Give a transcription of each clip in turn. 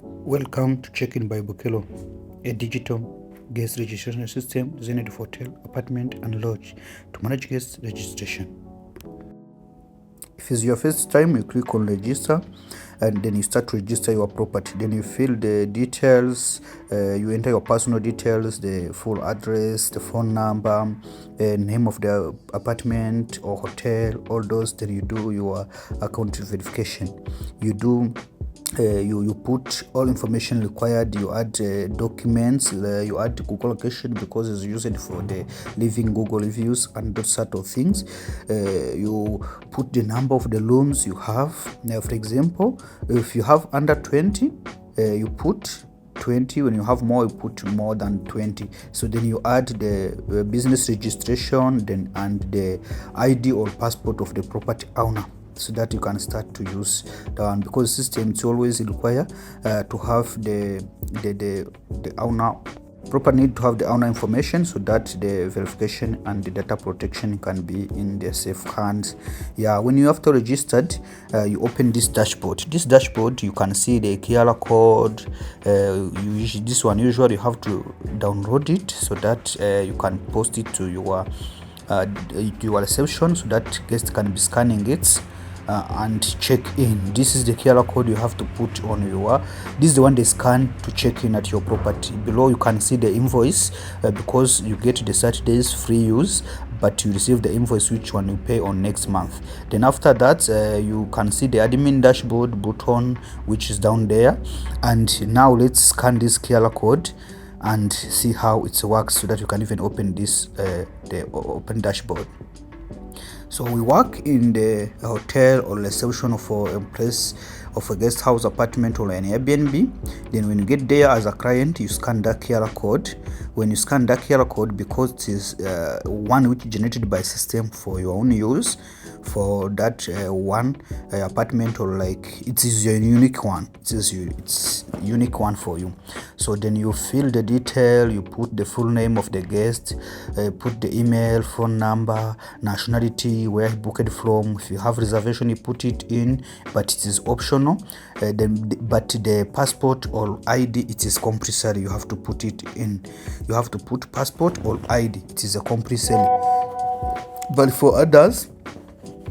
Welcome to Check-in by Bookello, a digital guest registration system designed for hotel, apartment, and lodge to manage guest registration. If it's your first time, you click on register and then you start to register your property. Then you fill the details, you enter your personal details, the full address, the phone number, name of the apartment or hotel, all those. Then you do your account verification. You put all information required. You add documents, you add Google location because it's used for the living Google reviews and those sort of things. You put the number of the rooms you have. For example, if you have under 20, you put 20. When you have more, you put more than 20. So then you add the business registration and the ID or passport of the property owner, so that you can start to use the one, because systems always require to have the owner proper need to have the owner information, so that the verification and the data protection can be in the safe hands. When you have to registered, you open this dashboard. You can see the QR code. This one usually you have to download it so that you can post it to your reception, so that guests can be scanning it and check in. This is the QR code you have to put on this is the one they scan to check in at your property. Below you can see the invoice, because you get the 30 days free use, but you receive the invoice which one you pay on next month. Then after that, you can see the admin dashboard button, which is down there. And now let's scan this QR code and see how it works, so that you can even open this the open dashboard. So we work in the hotel or reception for a place of a guest house, apartment, or an Airbnb. Then when you get there as a client, you scan that QR code. When you scan that QR code, because it is one which is generated by system for your own use, for that one apartment, or like it is your unique one. It's unique one for you. So then you fill the detail. You put the full name of the guest, put the email, phone number, nationality, where he booked from. If you have reservation, you put it in, but it is optional. But the passport or ID, it is compulsory. You have to put it in. You have to put passport or ID. It is a compulsory. But for others,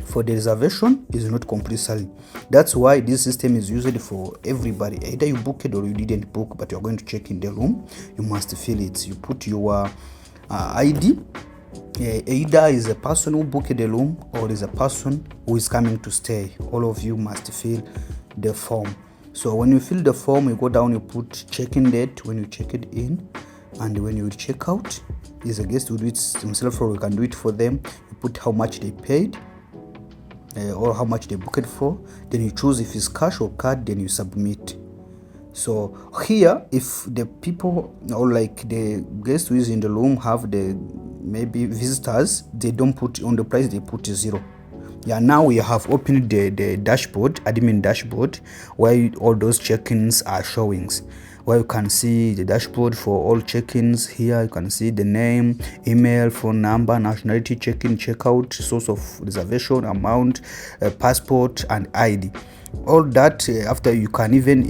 for the reservation, is not compulsory. That's why this system is used for everybody. Either you book it or you didn't book, but you're going to check in the room, you must fill it. You put your ID. Either is a person who booked the room or is a person who is coming to stay. All of you must fill the form. So when you fill the form, you go down, you put check-in date when you check it in, and when you check out, is a guest who do it himself or you can do it for them. You put how much they paid, or how much they booked for. Then you choose if it's cash or card, then you submit. So here, if the people or like the guest who is in the room have the maybe visitors, they don't put on the price, they put 0. Now we have opened the dashboard, admin dashboard, where all those check-ins are showings, where you can see the dashboard for all check-ins. Here you can see the name, email, phone number, nationality, check-in, check-out, source of reservation, amount, passport, and ID. All that after you can even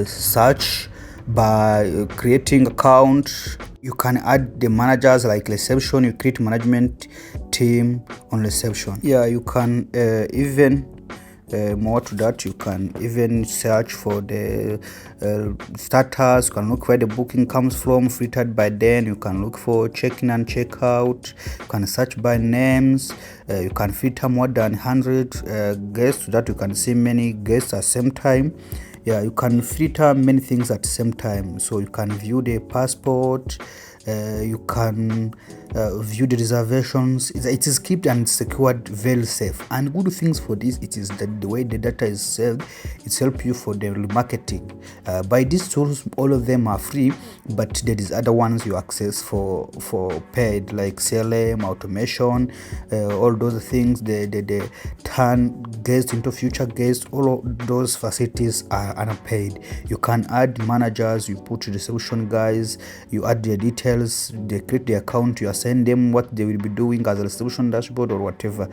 search by creating account. You can add the managers, like reception. You create management team on reception. You can even more to that, you can even search for the status. You can look where the booking comes from, filtered by then. You can look for check-in and check-out. You can search by names. You can filter more than 100 guests, so that you can see many guests at the same time. You can filter many things at the same time. So you can view the passport, you can view the reservations. It is kept and secured very safe. And good things for this, it is that the way the data is saved, it helps you for the marketing. By these tools, all of them are free, but there is other ones you access for paid, like CLM, automation, all those things. They turn guests into future guests. All of those facilities are unpaid. You can add managers. You put reception guys. You add their details. They create the account. You assign them what they will be doing as a reception dashboard or whatever.